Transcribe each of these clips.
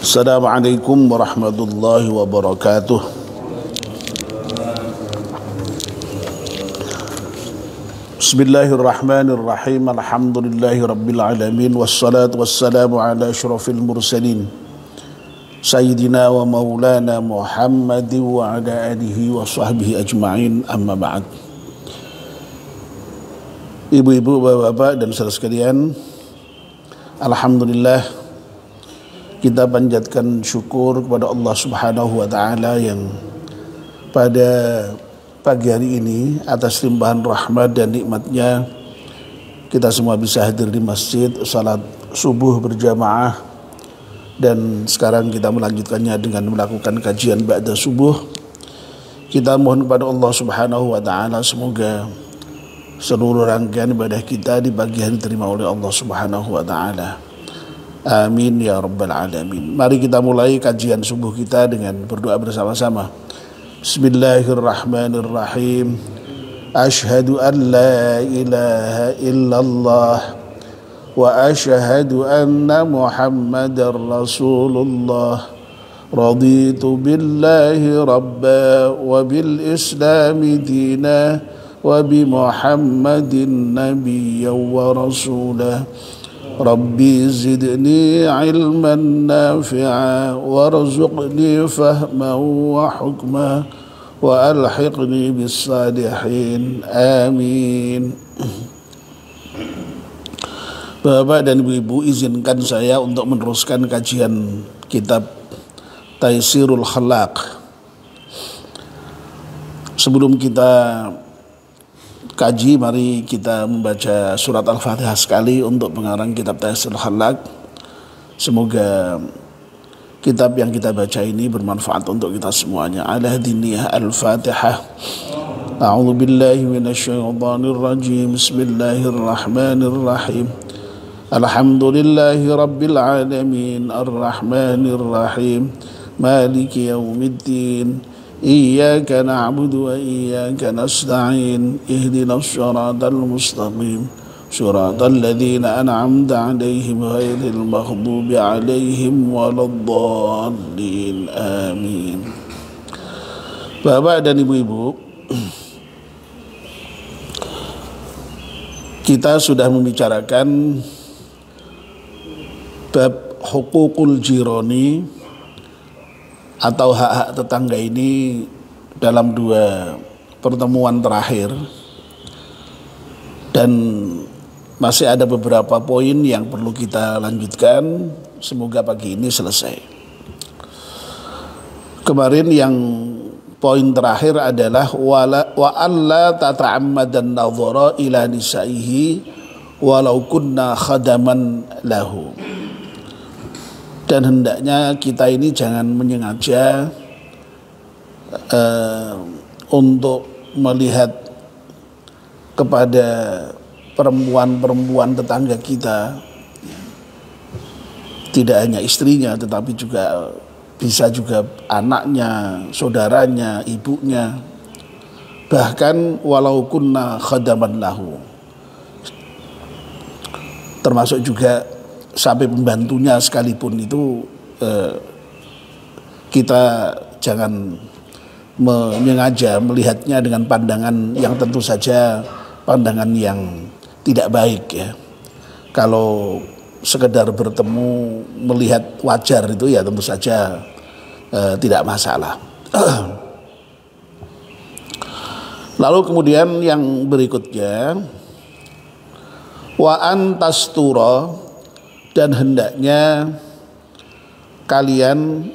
Assalamualaikum warahmatullahi wabarakatuh. Bismillahirrahmanirrahim. Alhamdulillahi rabbil alamin. Wassalatu wassalamu ala asyrafil mursalin Sayyidina wa maulana Muhammadin wa ala alihi wa sahbihi ajma'in, amma ba'd. Ibu-ibu, bapak-bapak dan saudara sekalian, alhamdulillah kita panjatkan syukur kepada Allah Subhanahu wa taala yang pada pagi hari ini atas limpahan rahmat dan nikmatnya kita semua bisa hadir di masjid salat subuh berjamaah, dan sekarang kita melanjutkannya dengan melakukan kajian ba'da subuh. Kita mohon kepada Allah Subhanahu wa taala semoga seluruh rangkaian ibadah kita di pagi hari diterima oleh Allah Subhanahu wa taala. Amin ya rabbal alamin. Mari kita mulai kajian subuh kita dengan berdoa bersama-sama. Bismillahirrahmanirrahim. Ashhadu an la ilaha illallah wa ashhadu anna Muhammadar Rasulullah. Raditu billahi rabba wa bil islami dina wa bi Muhammadin nabiyyan wa rasulah. Rabbi zidni ilman nafi'a warzuqni fahman wa hukma wa alhiqni bis salihin. Amin. Bapak dan ibu-ibu, izinkan saya untuk meneruskan kajian kitab Taysirul Khalaq. Sebelum kita kaji, mari kita membaca surat Al-Fatihah sekali untuk pengarang kitab Taysirul Khalaq. Semoga kitab yang kita baca ini bermanfaat untuk kita semuanya. Ala diniyah Al-Fatihah. A'udzu billahi minasyaitonir rajim. Bismillahirrahmanirrahim. Alhamdulillahi rabbil alamin. Arrahmanir rahim. Maliki yaumiddin. Iyyaka na'budu wa iyyaka nasta'in. Ihdinas siratal mustaqim. Siratal ladzina an'amta 'alaihim ghairil maghdubi 'alaihim waladdallin. Amin. Bapak dan ibu-ibu, kita sudah membicarakan bab hukukul jirani atau hak-hak tetangga ini dalam 2 pertemuan terakhir, dan masih ada beberapa poin yang perlu kita lanjutkan. Semoga pagi ini selesai. Kemarin yang poin terakhir adalah wa alla tata'ammadan nadhara ila nisaihi walau kunna khadaman lahu. Dan hendaknya kita ini jangan menyengaja untuk melihat kepada perempuan-perempuan tetangga kita, tidak hanya istrinya tetapi juga bisa juga anaknya, saudaranya, ibunya, bahkan walau kunna khadaman lahu, termasuk juga sampai pembantunya sekalipun itu kita jangan menyengaja melihatnya dengan pandangan yang tentu saja pandangan yang tidak baik ya. Kalau sekedar bertemu melihat wajar itu ya tentu saja tidak masalah. Lalu kemudian yang berikutnya, wa antastura, dan hendaknya kalian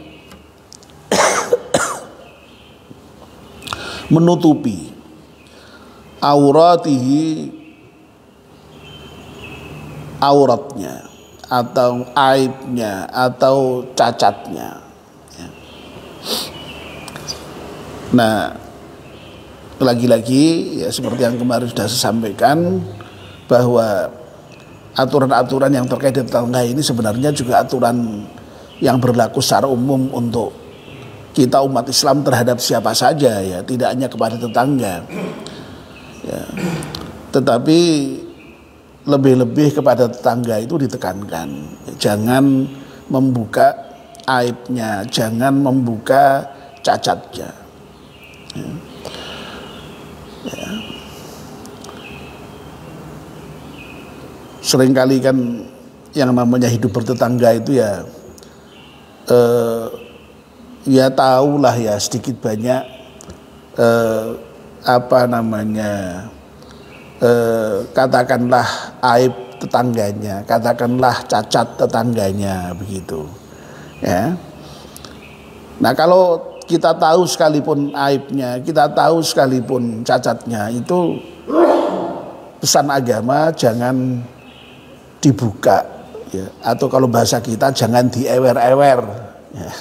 menutupi auratihi, auratnya atau aibnya atau cacatnya. Nah, lagi-lagi ya seperti yang kemarin sudah saya sampaikan, bahwa aturan-aturan yang terkait dengan tetangga ini sebenarnya juga aturan yang berlaku secara umum untuk kita umat Islam terhadap siapa saja ya, tidak hanya kepada tetangga ya. Tetapi lebih-lebih kepada tetangga itu ditekankan, jangan membuka aibnya, jangan membuka cacatnya. Ya. Ya. Seringkali kan yang namanya hidup bertetangga itu ya tahulah ya sedikit banyak katakanlah aib tetangganya, katakanlah cacat tetangganya, begitu ya. Nah, kalau kita tahu sekalipun aibnya, kita tahu sekalipun cacatnya, itu pesan agama jangan dibuka ya, atau kalau bahasa kita jangan diewer-ewer ya.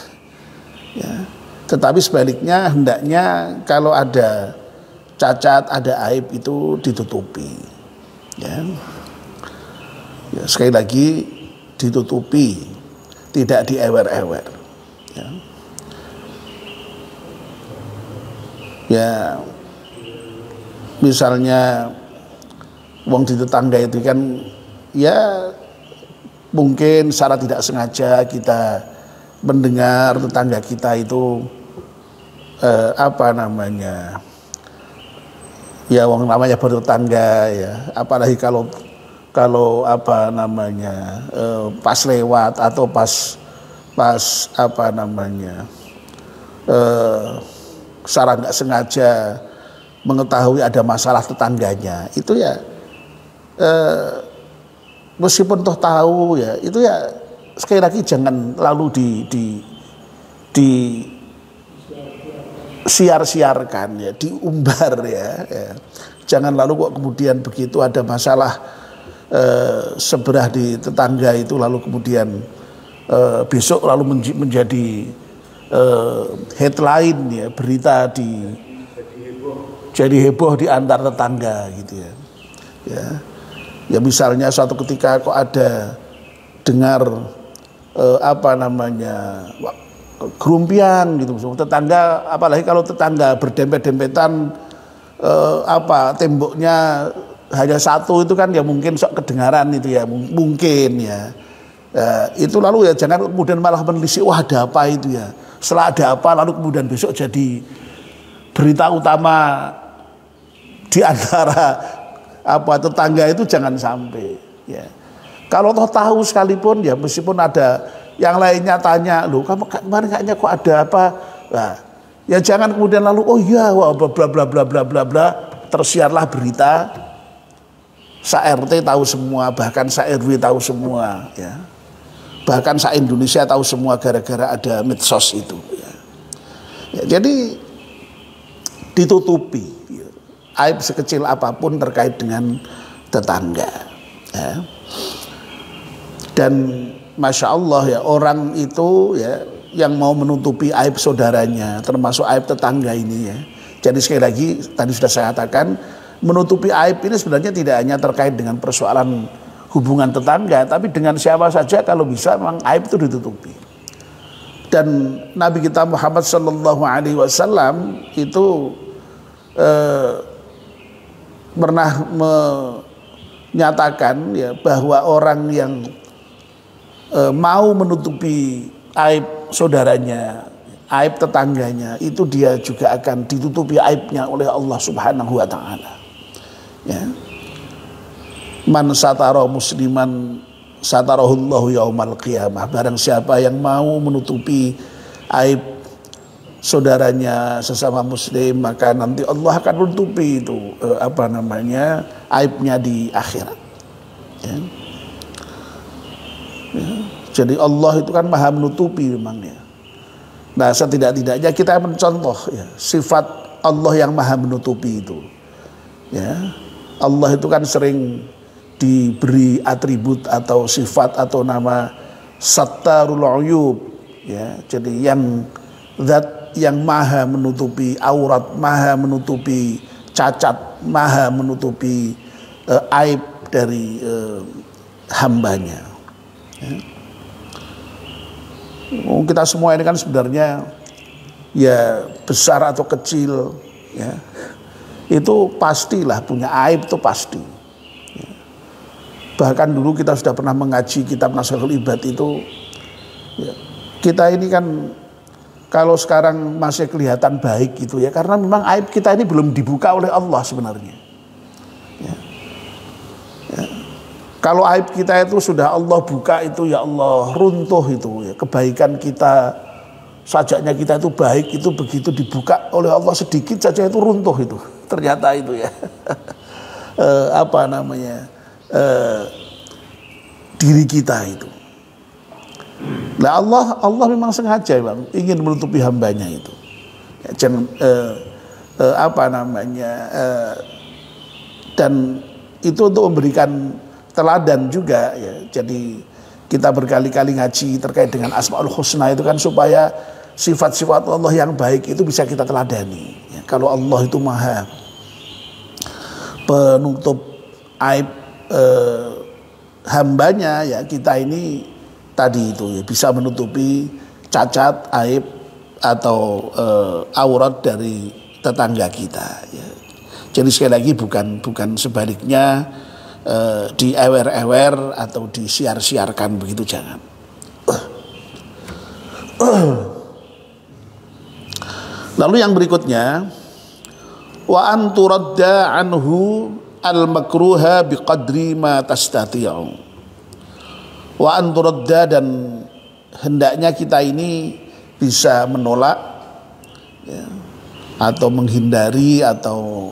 Ya. Tetapi sebaliknya hendaknya kalau ada cacat, ada aib itu ditutupi ya. Ya, sekali lagi ditutupi, tidak diewer-ewer ya. Ya, misalnya wong di tetangga itu kan ya mungkin secara tidak sengaja kita mendengar tetangga kita itu ya wong namanya bertetangga ya, apalagi kalau pas lewat atau pas secara nggak sengaja mengetahui ada masalah tetangganya, itu ya meskipun toh tahu ya, itu ya sekali lagi jangan lalu di siar-siarkan ya, diumbar ya. Jangan lalu kok kemudian begitu ada masalah seberah di tetangga itu lalu kemudian besok lalu menjadi headline ya, berita jadi heboh di antar tetangga gitu ya. Ya misalnya suatu ketika kok ada dengar gerumpian gitu tetangga, apalagi kalau tetangga berdempet-dempetan temboknya hanya satu, itu kan ya mungkin sok kedengaran itu ya, mungkin ya. Itu lalu ya jangan kemudian malah menelisik, wah ada apa itu ya, setelah ada apa lalu kemudian besok jadi berita utama di antara tetangga, itu jangan sampai ya. Kalau toh tahu sekalipun ya, meskipun ada yang lainnya tanya, loh kamu kemarin kayaknya kok ada apa, nah ya jangan kemudian lalu oh iya wah bla bla bla bla bla bla bla, tersiarlah berita, sa-RT tahu semua, bahkan sa-RW tahu semua ya, bahkan sa-Indonesia tahu semua gara-gara ada medsos itu ya. Ya, jadi ditutupi ya, aib sekecil apapun terkait dengan tetangga ya. Dan Masya Allah ya, orang itu ya yang mau menutupi aib saudaranya, termasuk aib tetangga ini ya. Jadi sekali lagi tadi sudah saya katakan, menutupi aib ini sebenarnya tidak hanya terkait dengan persoalan hubungan tetangga, tapi dengan siapa saja kalau bisa memang aib itu ditutupi. Dan Nabi kita Muhammad Sallallahu Alaihi Wasallam itu pernah menyatakan ya bahwa orang yang mau menutupi aib saudaranya, aib tetangganya, itu dia juga akan ditutupi aibnya oleh Allah Subhanahu wa taala. Ya. Man satara musliman satarahullahu yaumal qiyamah. Barang siapa yang mau menutupi aib saudaranya sesama muslim, maka nanti Allah akan menutupi itu aibnya di akhirat. Ya. Ya. Jadi Allah itu kan maha menutupi memangnya. Nah, setidak-tidaknya kita mencontoh ya, sifat Allah yang maha menutupi itu. Ya. Allah itu kan sering diberi atribut atau sifat atau nama Sattarul Uyub ya. Jadi yang zat yang maha menutupi aurat, maha menutupi cacat, maha menutupi aib dari hambanya. Ya. Kita semua ini kan sebenarnya ya besar atau kecil ya, itu pastilah punya aib, itu pasti ya. Bahkan dulu kita sudah pernah mengaji kitab Nashihul Ibad itu ya, kita ini kan kalau sekarang masih kelihatan baik gitu ya, karena memang aib kita ini belum dibuka oleh Allah sebenarnya. Ya. Ya. Kalau aib kita itu sudah Allah buka itu, ya Allah, runtuh itu ya. Kebaikan kita, sajaknya kita itu baik, itu begitu dibuka oleh Allah sedikit saja itu runtuh itu. Ternyata itu ya. Diri kita itu. Nah Allah memang sengaja bang ingin menutupi hambanya itu. Ya, jangan dan itu untuk memberikan teladan juga ya. Jadi kita berkali-kali ngaji terkait dengan Asmaul Husna itu kan supaya sifat-sifat Allah yang baik itu bisa kita teladani. Ya, kalau Allah itu maha penutup aib hambanya, ya kita ini tadi itu ya, bisa menutupi cacat, aib atau aurat dari tetangga kita ya. Jadi sekali lagi bukan sebaliknya diewer-ewer atau disiar-siarkan begitu, jangan. Lalu yang berikutnya, wa anturadda anhu al-makruha biqadri ma tastati'u. Wa anturadda, dan hendaknya kita ini bisa menolak ya, atau menghindari atau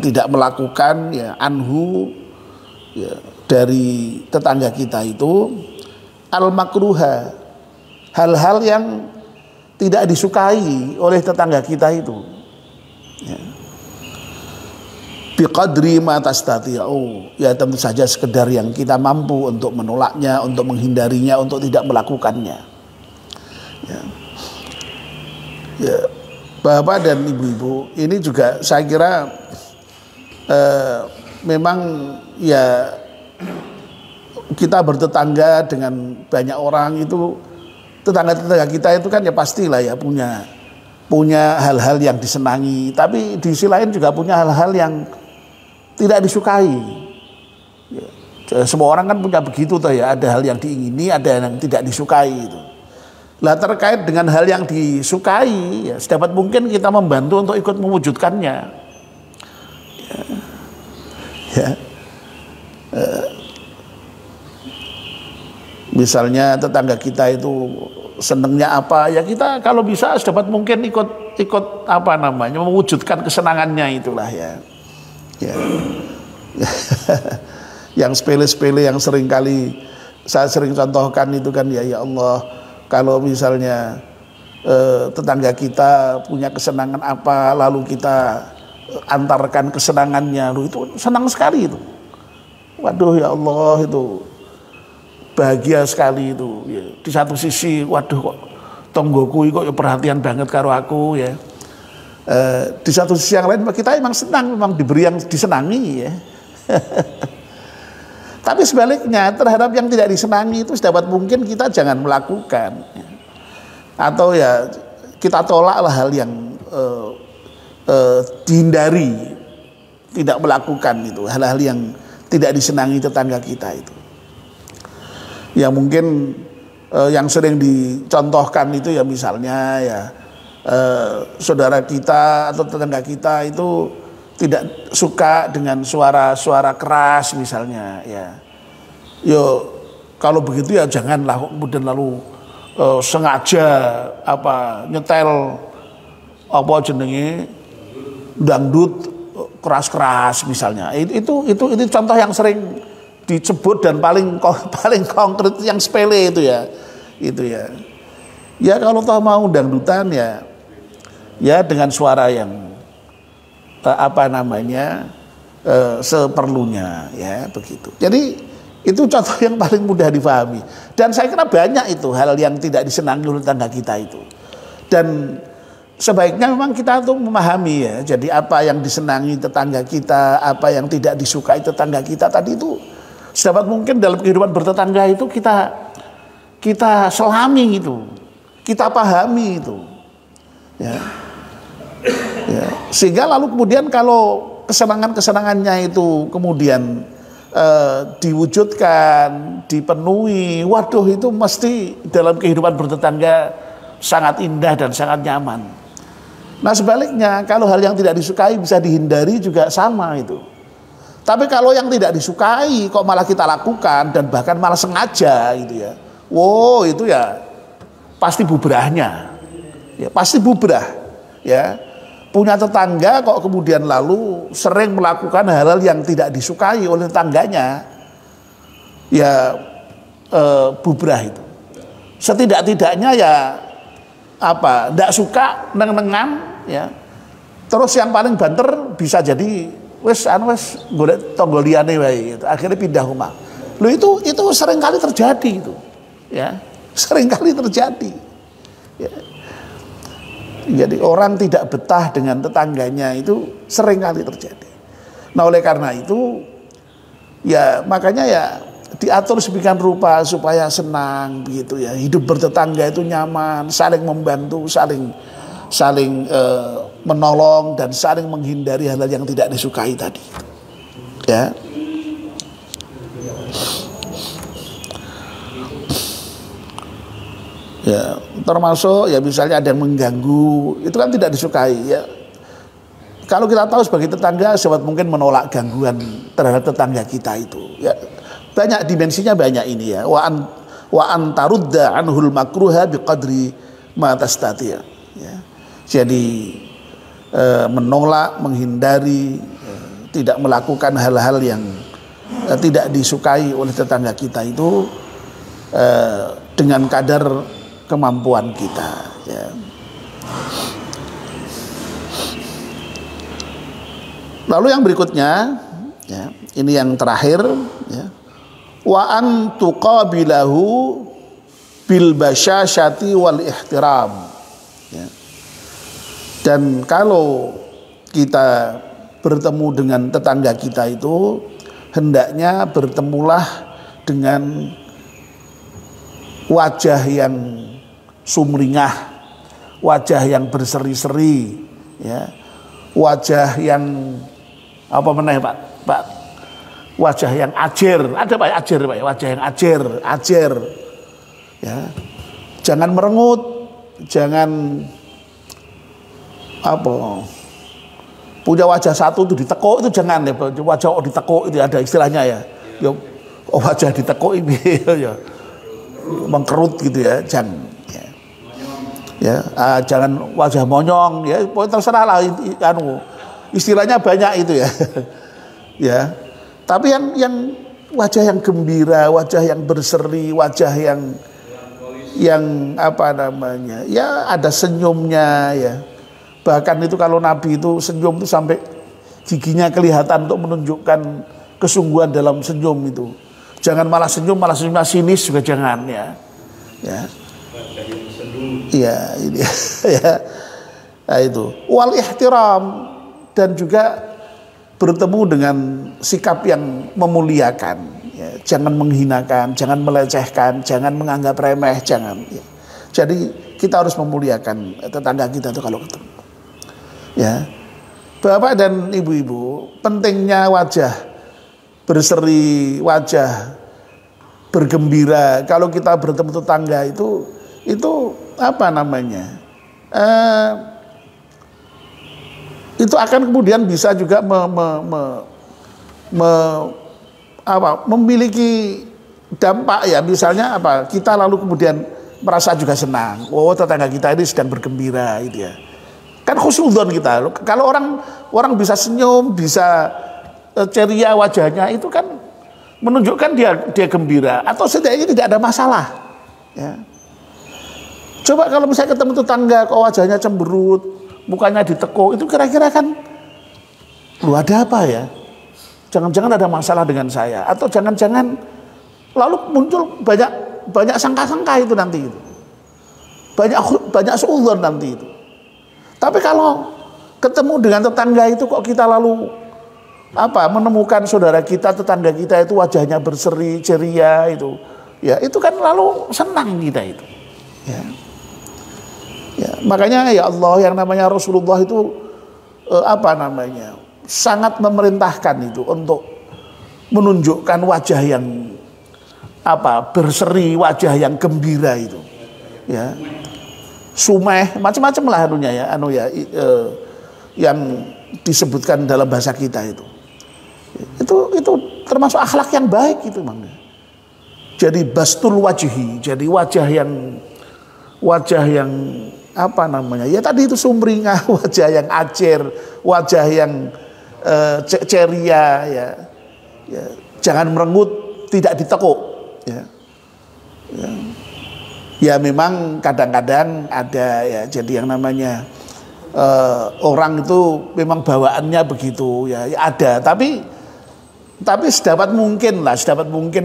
tidak melakukan ya anhu ya, dari tetangga kita itu al-makruha, hal-hal yang tidak disukai oleh tetangga kita itu ya. Biqadri ma tastati'u, ya tentu saja sekedar yang kita mampu untuk menolaknya, untuk menghindarinya, untuk tidak melakukannya ya. Ya, Bapak dan Ibu-ibu, ini juga saya kira memang ya kita bertetangga dengan banyak orang itu, tetangga-tetangga kita itu kan ya pastilah ya punya hal-hal yang disenangi, tapi di sisi lain juga punya hal-hal yang tidak disukai ya. Semua orang kan punya begitu toh ya, ada hal yang diingini, ada yang tidak disukai itu. Lah terkait dengan hal yang disukai ya, sedapat mungkin kita membantu untuk ikut mewujudkannya ya. Misalnya tetangga kita itu senengnya apa ya, kita kalau bisa sedapat mungkin ikut mewujudkan kesenangannya itulah ya. Yang sepele-sepele yang saya sering contohkan itu kan ya Allah, kalau misalnya tetangga kita punya kesenangan apa, lalu kita antarkan kesenangannya, itu senang sekali itu. Waduh ya Allah, itu bahagia sekali itu ya. Di satu sisi waduh kok tonggoku kok perhatian banget karo aku ya. Di satu sisi yang lain kita emang senang, memang diberi yang disenangi ya. Tapi sebaliknya terhadap yang tidak disenangi itu sedapat mungkin kita jangan melakukan ya. Atau ya kita tolaklah hal yang dihindari, tidak melakukan itu, hal-hal yang tidak disenangi tetangga kita itu. Ya mungkin yang sering dicontohkan itu ya misalnya ya saudara kita atau tetangga kita itu tidak suka dengan suara-suara keras misalnya ya. Yo kalau begitu ya janganlah kemudian lalu sengaja nyetel jenenge dangdut keras-keras misalnya. Itu contoh yang sering disebut dan paling konkret yang sepele itu ya. Itu ya. Ya kalau toh mau dangdutan ya dengan suara yang seperlunya ya begitu. Jadi itu contoh yang paling mudah difahami, dan saya kira banyak itu hal yang tidak disenangi oleh tetangga kita itu, dan sebaiknya memang kita tuh memahami ya. Jadi apa yang disenangi tetangga kita, apa yang tidak disukai tetangga kita tadi itu sedapat mungkin dalam kehidupan bertetangga itu kita selami itu, kita pahami itu ya. Sehingga lalu kemudian kalau kesenangannya itu kemudian diwujudkan, dipenuhi, waduh itu mesti dalam kehidupan bertetangga sangat indah dan sangat nyaman. Nah sebaliknya, kalau hal yang tidak disukai bisa dihindari juga sama itu. Tapi kalau yang tidak disukai kok malah kita lakukan dan bahkan malah sengaja gitu ya, wow itu ya pasti bubrahnya, ya pasti bubrah ya. Punya tetangga kok kemudian lalu sering melakukan hal-hal yang tidak disukai oleh tetangganya, ya bubrah itu. Setidak-tidaknya ya apa, tidak suka neng-nengan ya. Terus yang paling banter bisa jadi wes golek tonggo liyane wae gitu. Akhirnya pindah rumah. Loh itu sering kali terjadi itu. Ya, sering kali terjadi. Ya. Jadi orang tidak betah dengan tetangganya itu sering kali terjadi. Nah oleh karena itu ya makanya ya diatur sedemikian rupa supaya senang begitu ya. Hidup bertetangga itu nyaman, saling membantu, saling menolong dan saling menghindari hal-hal yang tidak disukai tadi. Ya. Ya, termasuk ya misalnya ada yang mengganggu, itu kan tidak disukai ya. Kalau kita tahu sebagai tetangga, sobat mungkin menolak gangguan terhadap tetangga kita itu. Ya, banyak dimensinya banyak ini ya. Wa antarudda anhul makruha biqadri ma tastati' ya. Jadi menolak, menghindari, tidak melakukan hal-hal yang tidak disukai oleh tetangga kita itu dengan kadar kemampuan kita ya. Lalu yang berikutnya ya, ini yang terakhir ya. Wa an tuqabilahu bil basyasyati wal ihtiram ya. Dan kalau kita bertemu dengan tetangga kita itu hendaknya bertemulah dengan wajah yang sumringah, wajah yang berseri-seri, ya, wajah yang apa meneh Pak, wajah yang ajer, ada Pak ajer Pak, wajah yang ajer, ya, jangan merengut, jangan apa, punya wajah satu itu ditekuk itu jangan ya, wajah ditekuk itu ada istilahnya ya, wajah ditekuk ini ya, mengkerut gitu ya, jangan. Ya, jangan wajah monyong ya, terserah lah istilahnya banyak itu ya. Ya. Tapi yang wajah yang gembira, wajah yang berseri, wajah yang apa namanya? Ya ada senyumnya ya. Bahkan itu kalau Nabi itu senyum itu sampai giginya kelihatan untuk menunjukkan kesungguhan dalam senyum itu. Jangan malah senyum sinis juga jangan ya. Ya. Iya, ini ya. Nah, itu wal ihtiram dan juga bertemu dengan sikap yang memuliakan ya. Jangan menghinakan, jangan melecehkan, jangan menganggap remeh, jangan ya. Jadi kita harus memuliakan tetangga kita itu kalau ketemu ya. Bapak dan ibu-ibu, pentingnya wajah berseri, wajah bergembira kalau kita bertemu tetangga itu apa namanya, itu akan kemudian bisa juga memiliki dampak ya, misalnya apa, kita lalu kemudian merasa juga senang, oh tetangga kita ini sedang bergembira gitu ya, kan khusnudzon kita. Kalau orang bisa senyum, bisa ceria wajahnya, itu kan menunjukkan dia gembira atau setidaknya tidak ada masalah ya. Coba kalau misalnya ketemu tetangga kok wajahnya cemberut, mukanya ditekuk, itu kira-kira kan lu ada apa ya? Jangan-jangan ada masalah dengan saya, atau jangan-jangan lalu muncul banyak sangka-sangka itu nanti itu. Banyak suudzon nanti itu. Tapi kalau ketemu dengan tetangga itu kok kita lalu menemukan saudara kita, tetangga kita itu wajahnya berseri ceria itu. Ya, itu kan lalu senang kita itu. Ya. Ya, makanya ya Allah, yang namanya Rasulullah itu sangat memerintahkan itu untuk menunjukkan wajah yang berseri, wajah yang gembira itu, ya, sumeh, macam-macam lah yang disebutkan dalam bahasa kita itu termasuk akhlak yang baik itu, Bang. Jadi bastul wajhi, jadi wajah yang ya tadi itu sumringah, wajah yang acer, wajah yang ceria, ya, jangan merengut, tidak ditekuk, ya. Ya memang kadang-kadang ada, ya, jadi yang namanya orang itu memang bawaannya begitu, ya, ada, tapi sedapat mungkin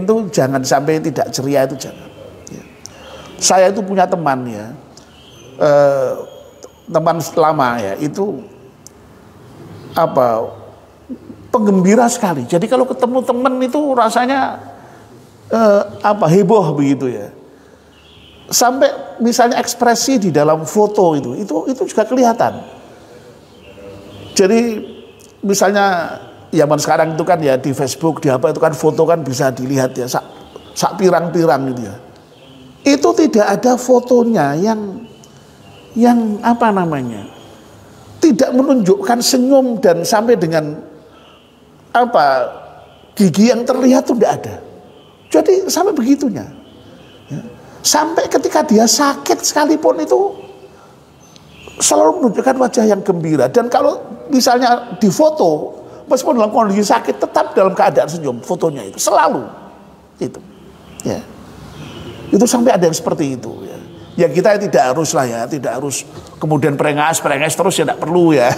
tuh jangan sampai tidak ceria, itu jangan, ya. Saya itu punya teman, ya, teman lama, ya, itu penggembira sekali. Jadi kalau ketemu teman itu rasanya heboh begitu, ya. Sampai misalnya ekspresi di dalam foto itu juga kelihatan. Jadi misalnya zaman sekarang itu kan, ya, di Facebook, di apa itu kan foto kan bisa dilihat, ya, sak pirang-pirang gitu, ya. Itu tidak ada fotonya yang tidak menunjukkan senyum dan sampai dengan gigi yang terlihat itu tidak ada. Jadi sampai begitunya, ya. Sampai ketika dia sakit sekalipun itu selalu menunjukkan wajah yang gembira. Dan kalau misalnya di foto, meskipun dalam kondisi sakit, tetap dalam keadaan senyum, fotonya itu selalu itu, ya. Itu sampai ada yang seperti itu, ya. Ya kita tidak harus lah, ya, tidak harus kemudian perengas terus, ya, tidak perlu, ya.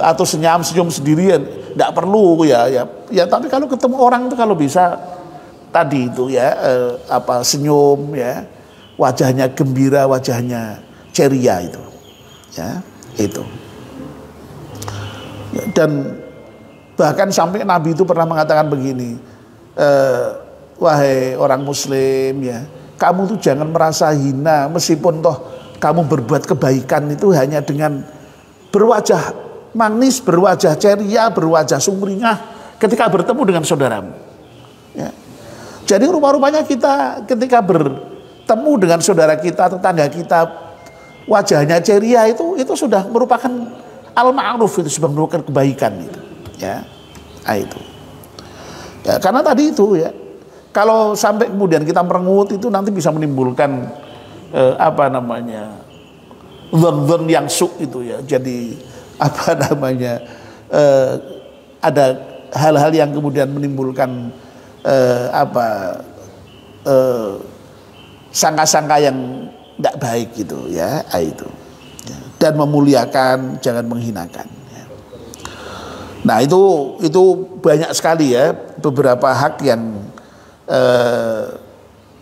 Atau senyum sendirian, tidak perlu, ya. Tapi kalau ketemu orang itu kalau bisa tadi itu, ya, senyum, ya, wajahnya gembira, wajahnya ceria itu, ya, itu. Dan bahkan sampai Nabi itu pernah mengatakan begini, wahai orang Muslim, ya, kamu tuh jangan merasa hina meskipun toh kamu berbuat kebaikan itu hanya dengan berwajah manis, berwajah ceria, berwajah sumringah ketika bertemu dengan saudaramu, ya. Jadi rupa-rupanya kita ketika bertemu dengan saudara kita, tetangga kita, wajahnya ceria, itu sudah merupakan al-ma'ruf, itu sudah merupakan kebaikan itu, ya. Itu. Ya, karena tadi itu, ya, kalau sampai kemudian kita merengut itu nanti bisa menimbulkan zon yang itu, ya. Jadi ada hal-hal yang kemudian menimbulkan sangka-sangka yang tidak baik gitu, ya, itu. Dan memuliakan, jangan menghinakan, ya. Nah itu banyak sekali, ya, beberapa hak yang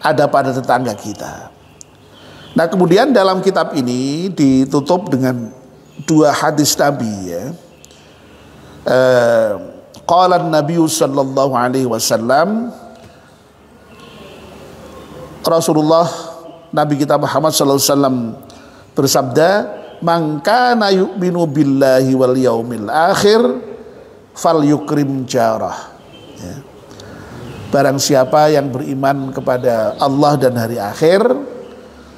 ada pada tetangga kita. Nah kemudian dalam kitab ini ditutup dengan 2 hadis Nabi, ya. Qala Nabi sallallahu alaihi wasallam, Rasulullah Nabi kita Muhammad sallallahu alaihi wasallam bersabda, "Man kana yu'minu billahi wal yaumil akhir falyukrim jarah." Ya. Barang siapa yang beriman kepada Allah dan hari akhir,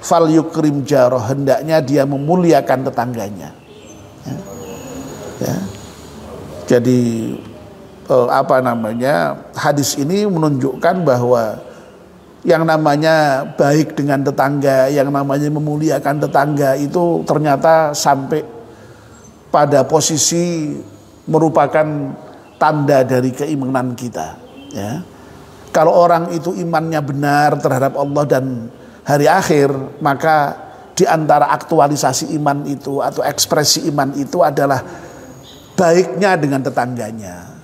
falyukrim jarah, hendaknya dia memuliakan tetangganya. Ya. Ya. Jadi hadis ini menunjukkan bahwa yang namanya baik dengan tetangga, yang namanya memuliakan tetangga itu ternyata sampai pada posisi merupakan tanda dari keimanan kita, ya. Kalau orang itu imannya benar terhadap Allah dan hari akhir, maka di antara aktualisasi iman itu atau ekspresi iman itu adalah baiknya dengan tetangganya,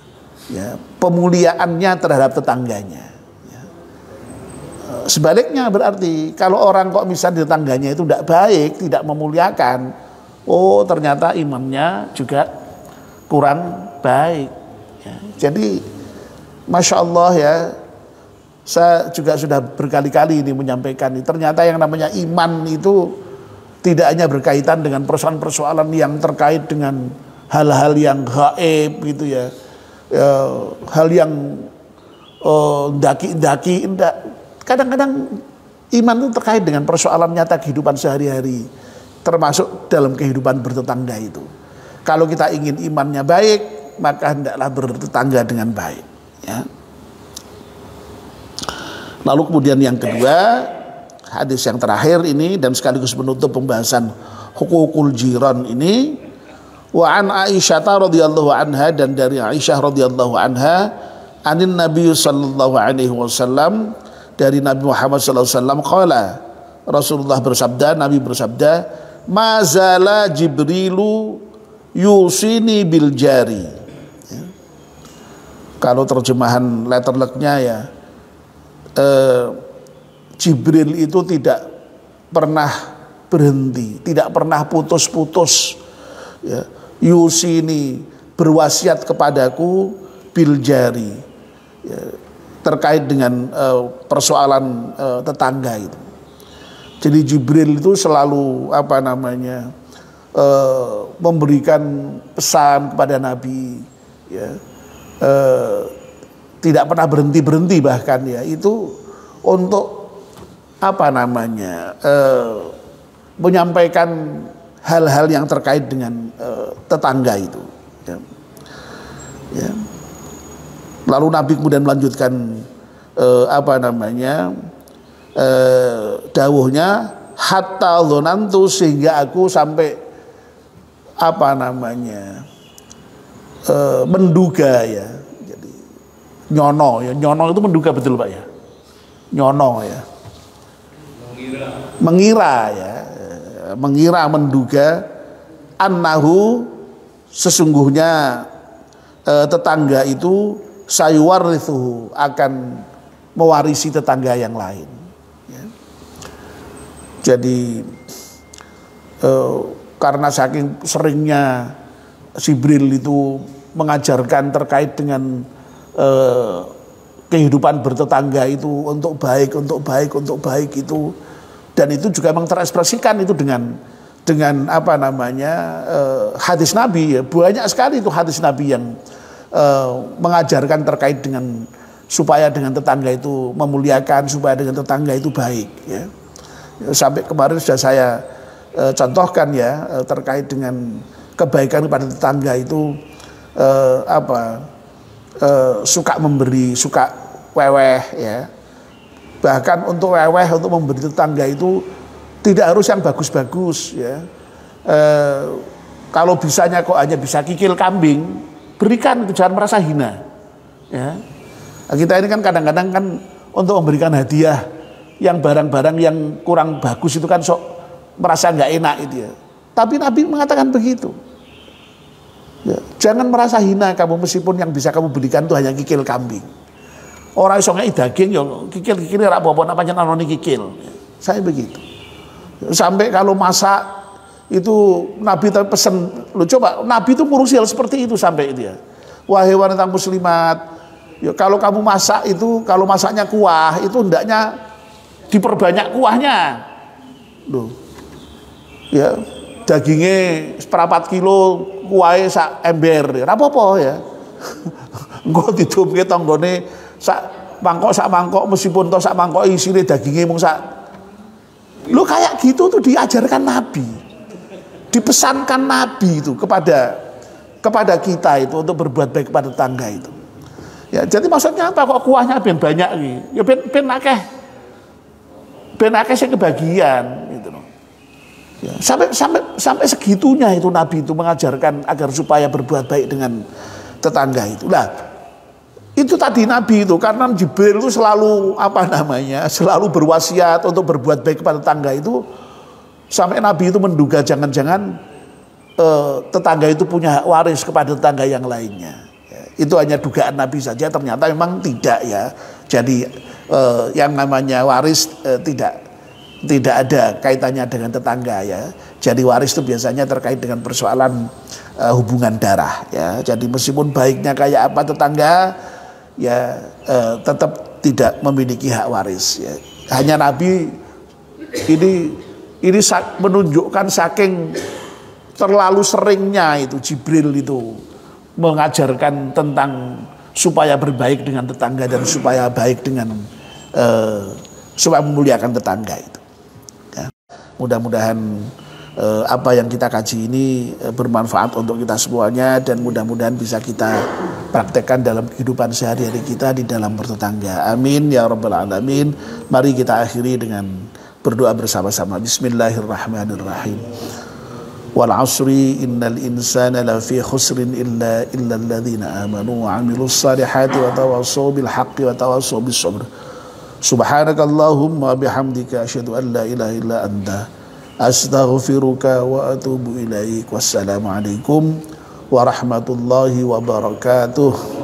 ya, pemuliaannya terhadap tetangganya, ya. Sebaliknya berarti kalau orang kok misalnya tetangganya itu tidak baik, tidak memuliakan, oh ternyata imannya juga kurang baik, ya. Jadi Masya Allah, ya, saya juga sudah berkali-kali ini menyampaikan, ternyata yang namanya iman itu tidak hanya berkaitan dengan persoalan-persoalan yang terkait dengan hal-hal yang gaib gitu, ya, hal yang daki-daki. Kadang-kadang iman itu terkait dengan persoalan nyata kehidupan sehari-hari, termasuk dalam kehidupan bertetangga itu. Kalau kita ingin imannya baik, maka hendaklah bertetangga dengan baik, ya. Lalu kemudian yang kedua, hadis yang terakhir ini dan sekaligus menutup pembahasan hukukul jiran ini, wa an Aisyah radhiyallahu anha, dan dari Aisyah radhiyallahu anha, anin Nabi sallallahu alaihi wasallam, dari Nabi Muhammad sallallahu alaihi wasallam, qala, Rasulullah bersabda, Nabi bersabda, mazala Jibrilu yusini bil jari. Ya. Kalau terjemahan letterleknya ya, Jibril itu tidak pernah berhenti, tidak pernah putus-putus, ya. Yusini, berwasiat kepadaku, bil jari, ya, terkait dengan persoalan tetangga itu. Jadi Jibril itu selalu memberikan pesan kepada Nabi, ya, tidak pernah berhenti bahkan, ya, itu untuk menyampaikan hal-hal yang terkait dengan tetangga itu, ya. Ya. Lalu Nabi kemudian melanjutkan dawuhnya, hatta dzanantu, sehingga aku sampai menduga, ya. Jadi nyono, ya, nyono itu menduga, betul Pak ya, nyono, ya, mengira, menduga, annahu, sesungguhnya tetangga itu sayuwarithu, akan mewarisi tetangga yang lain, ya. Jadi karena saking seringnya Jibril itu mengajarkan terkait dengan kehidupan bertetangga itu untuk baik itu, dan itu juga memang terekspresikan itu dengan hadis Nabi, ya. Banyak sekali itu hadis Nabi yang mengajarkan terkait dengan supaya dengan tetangga itu memuliakan, supaya dengan tetangga itu baik, ya. Sampai kemarin sudah saya contohkan, ya, terkait dengan kebaikan kepada tetangga itu suka memberi, suka weweh, ya. Bahkan untuk weweh, untuk memberi tetangga itu tidak harus yang bagus-bagus, ya. Kalau bisanya kok hanya bisa kikil kambing, berikan, itu jangan merasa hina, ya. Kita ini kan kadang-kadang kan untuk memberikan hadiah yang barang-barang yang kurang bagus itu kan sok merasa nggak enak itu, ya. Tapi Nabi mengatakan begitu, ya, jangan merasa hina kamu meskipun yang bisa kamu berikan itu hanya kikil kambing. Orang iso ngei daging yo kikil-kikil ora apa-apa, napa nyenanoni kikil. Saya begitu. Sampai kalau masak itu Nabi pesen, lo coba Nabi itu ngurusi hal seperti itu sampai itu, ya. Wahai wanita muslimat, ya, kalau kamu masak itu, kalau masaknya kuah itu hendaknya diperbanyak kuahnya, loh, ya, dagingnya 1/4 kilo, kuahnya sak ember, apa-apa, ya. Engko didumke tanggane sak mangkok meskipun toh sak mangkok isine dagingnya mung sak. Lo kayak gitu tuh diajarkan Nabi, dipesankan Nabi itu kepada kita itu untuk berbuat baik kepada tetangga itu. Ya, jadi maksudnya apa? Kok kuahnya ben banyak nih? Ya ben akeh sing kebagian gitu loh. Ya, sampai segitunya itu Nabi itu mengajarkan agar supaya berbuat baik dengan tetangga itu. Lah, itu tadi Nabi itu karena Jibril itu selalu selalu berwasiat untuk berbuat baik kepada tetangga itu, sampai Nabi itu menduga jangan-jangan tetangga itu punya hak waris kepada tetangga yang lainnya. Ya, itu hanya dugaan Nabi saja, ternyata memang tidak, ya. Jadi yang namanya waris tidak ada kaitannya dengan tetangga, ya. Jadi waris itu biasanya terkait dengan persoalan hubungan darah, ya. Jadi meskipun baiknya kayak apa tetangga, ya tetap tidak memiliki hak waris, ya. Hanya Nabi ini menunjukkan saking terlalu seringnya itu Jibril itu mengajarkan tentang supaya berbaik dengan tetangga dan supaya baik dengan supaya memuliakan tetangga itu. Ya. Mudah-mudahan apa yang kita kaji ini bermanfaat untuk kita semuanya dan mudah-mudahan bisa kita praktekkan dalam kehidupan sehari-hari kita di dalam bertetangga. Amin ya rabbal alamin. Mari kita akhiri dengan berdoa bersama-sama. Bismillahirrahmanirrahim. Wal asri innal insana lafi khusrin illa alladhina amanu wa amilus salihati wa tawassaw bil haqqi wa tawassaw bis sabr. Subhanakallahumma bihamdika asyhadu an la ilaha illa anta astaghfiruka wa atubu ilaik. Wassalamu alaikum warahmatullahi wabarakatuh.